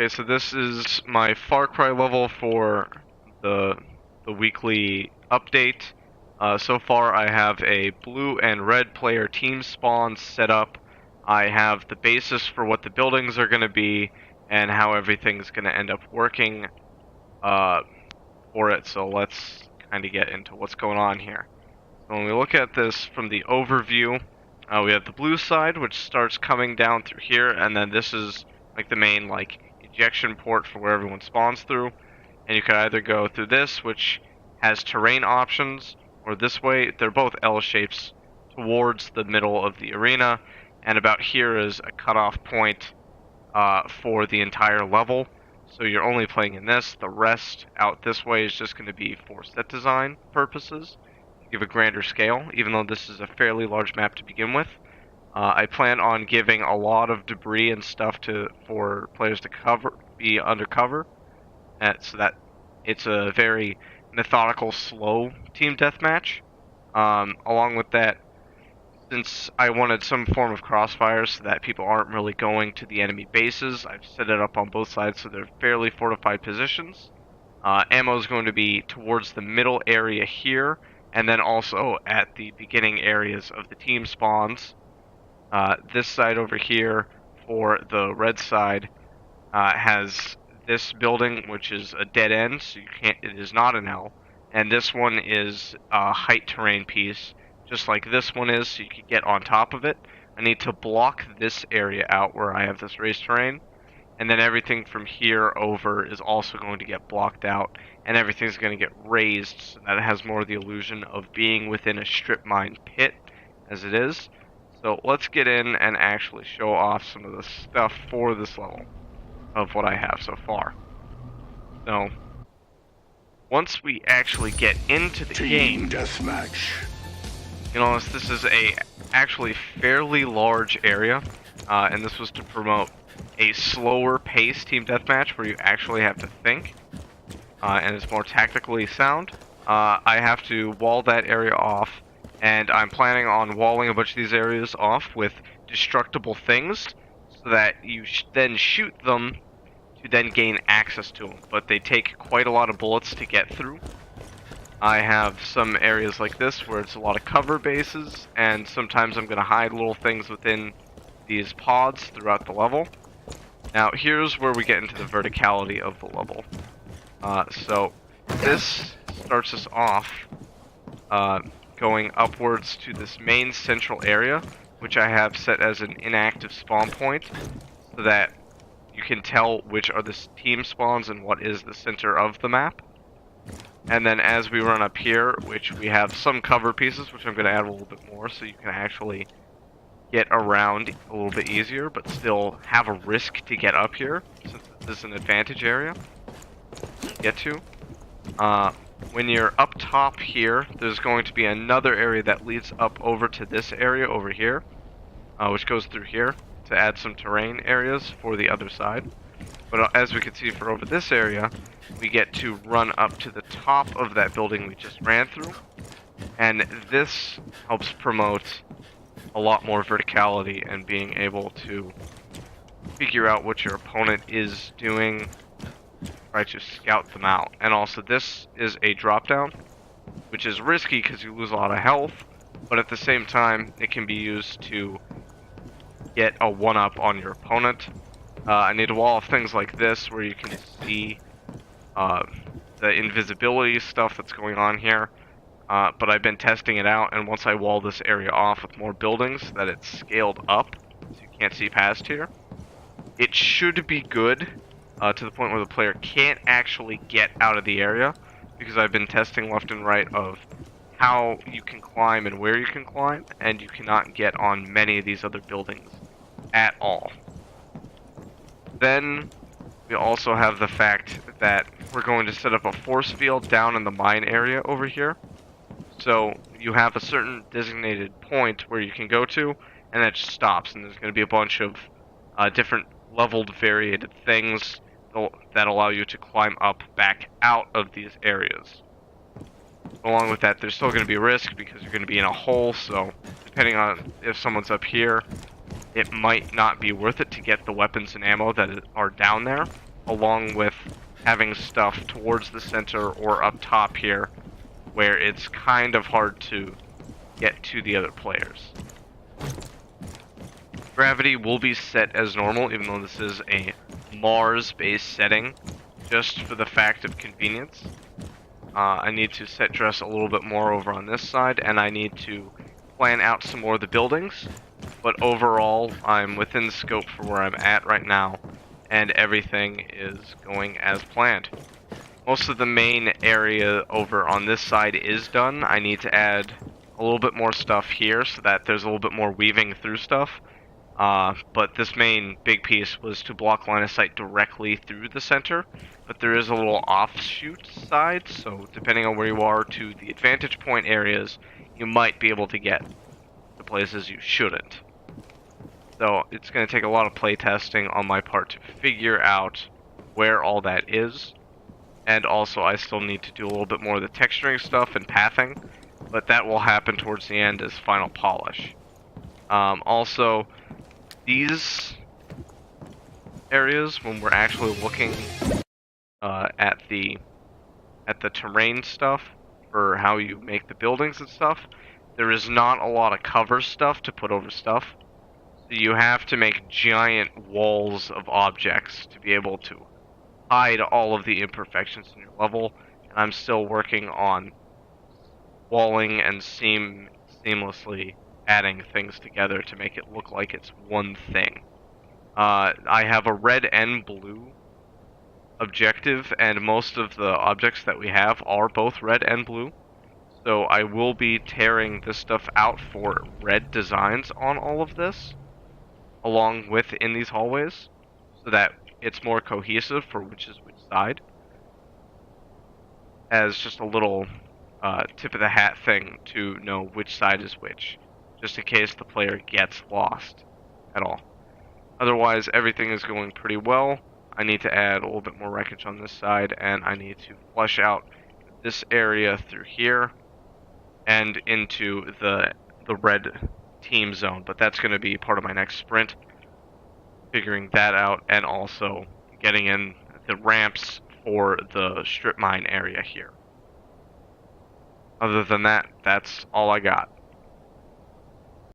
Okay, so this is my Far Cry level for the weekly update. So far, I have a blue and red player team spawn set up. I have the basis for what the buildings are going to be and how everything's going to end up working for it. So let's kind of get into what's going on here. So when we look at this from the overview, we have the blue side, which starts coming down through here, and then this is like the main ejection port for where everyone spawns through. And you can either go through this, which has terrain options, or this way. They're both L shapes towards the middle of the arena, and about here is a cutoff point for the entire level. So you're only playing in this. The rest out this way is just going to be for set design purposes, to give a grander scale, even though this is a fairly large map to begin with. I plan on giving a lot of debris and stuff for players to be undercover, so that it's a very methodical, slow team deathmatch. Along with that, since I wanted some form of crossfire so that people aren't really going to the enemy bases, I've set it up on both sides so they're fairly fortified positions. Ammo is going to be towards the middle area here, and then also at the beginning areas of the team spawns. This side over here for the red side has this building, which is a dead end, so it is not an L. And this one is a height terrain piece, just like this one is, so you can get on top of it. I need to block this area out where I have this raised terrain, and then everything from here over is also going to get blocked out, and everything's going to get raised so that it has more of the illusion of being within a strip mine pit as it is. So let's get in and actually show off some of the stuff for this level of what I have so far. So once we actually get into the game, deathmatch. this is actually fairly large area, and this was to promote a slower pace team deathmatch where you actually have to think, and it's more tactically sound. I have to wall that area off, and I'm planning on walling a bunch of these areas off with destructible things so that you then shoot them to then gain access to them, but they take quite a lot of bullets to get through. I have some areas like this where it's a lot of cover bases, and sometimes I'm going to hide little things within these pods throughout the level. Now here's where we get into the verticality of the level. So this starts us off going upwards to this main central area, which I have set as an inactive spawn point, so that you can tell which are the team spawns and what is the center of the map. And then as we run up here, which we have some cover pieces, which I'm going to add a little bit more so you can actually get around a little bit easier, but still have a risk to get up here, since this is an advantage area to get to. When you're up top here, there's going to be another area that leads up over to this area over here, which goes through here to add some terrain areas for the other side. But as we can see for over this area, we get to run up to the top of that building we just ran through, and this helps promote a lot more verticality and being able to figure out what your opponent is doing, try to scout them out. And also this is a drop down, which is risky because you lose a lot of health, but at the same time it can be used to get a one-up on your opponent. I need a wall of things like this where you can see the invisibility stuff that's going on here, but I've been testing it out, and once I wall this area off with more buildings that it's scaled up so you can't see past here, it should be good to the point where the player can't actually get out of the area, because I've been testing left and right of how you can climb and where you can climb, and you cannot get on many of these other buildings at all. Then we also have the fact that we're going to set up a force field down in the mine area over here. So you have a certain designated point where you can go to, and that just stops, and there's going to be a bunch of different leveled variated things that allow you to climb up back out of these areas. Along with that, there's still going to be risk because you're going to be in a hole, so depending on if someone's up here, it might not be worth it to get the weapons and ammo that are down there. along with having stuff towards the center or up top here, where it's kind of hard to get to the other players. Gravity will be set as normal, even though this is a Mars-based setting, just for the fact of convenience. I need to set dress a little bit more over on this side, and I need to plan out some more of the buildings. But overall, I'm within the scope for where I'm at right now, and everything is going as planned. Most of the main area over on this side is done. I need to add a little bit more stuff here so that there's a little bit more weaving through stuff. But this main big piece was to block line of sight directly through the center, but there is a little offshoot side, so depending on where you are to the advantage point areas, you might be able to get to places you shouldn't. So it's going to take a lot of play testing on my part to figure out where all that is, and also I still need to do a little bit more of the texturing stuff and pathing, but that will happen towards the end as final polish. Also, these areas, when we're actually looking at the terrain stuff for how you make the buildings and stuff, there is not a lot of cover stuff to put over stuff. So you have to make giant walls of objects to be able to hide all of the imperfections in your level. And I'm still working on walling and seamlessly adding things together to make it look like it's one thing. I have a red and blue objective, and most of the objects that we have are both red and blue. So I will be tearing this stuff out for red designs on all of this, along with in these hallways, so that it's more cohesive for which is which side. As just a little tip of the hat thing to know which side is which, just in case the player gets lost at all. Otherwise, everything is going pretty well. I need to add a little bit more wreckage on this side, and I need to flush out this area through here and into the red team zone, but that's going to be part of my next sprint, figuring that out, and also getting in the ramps for the strip mine area here. Other than that, that's all I got.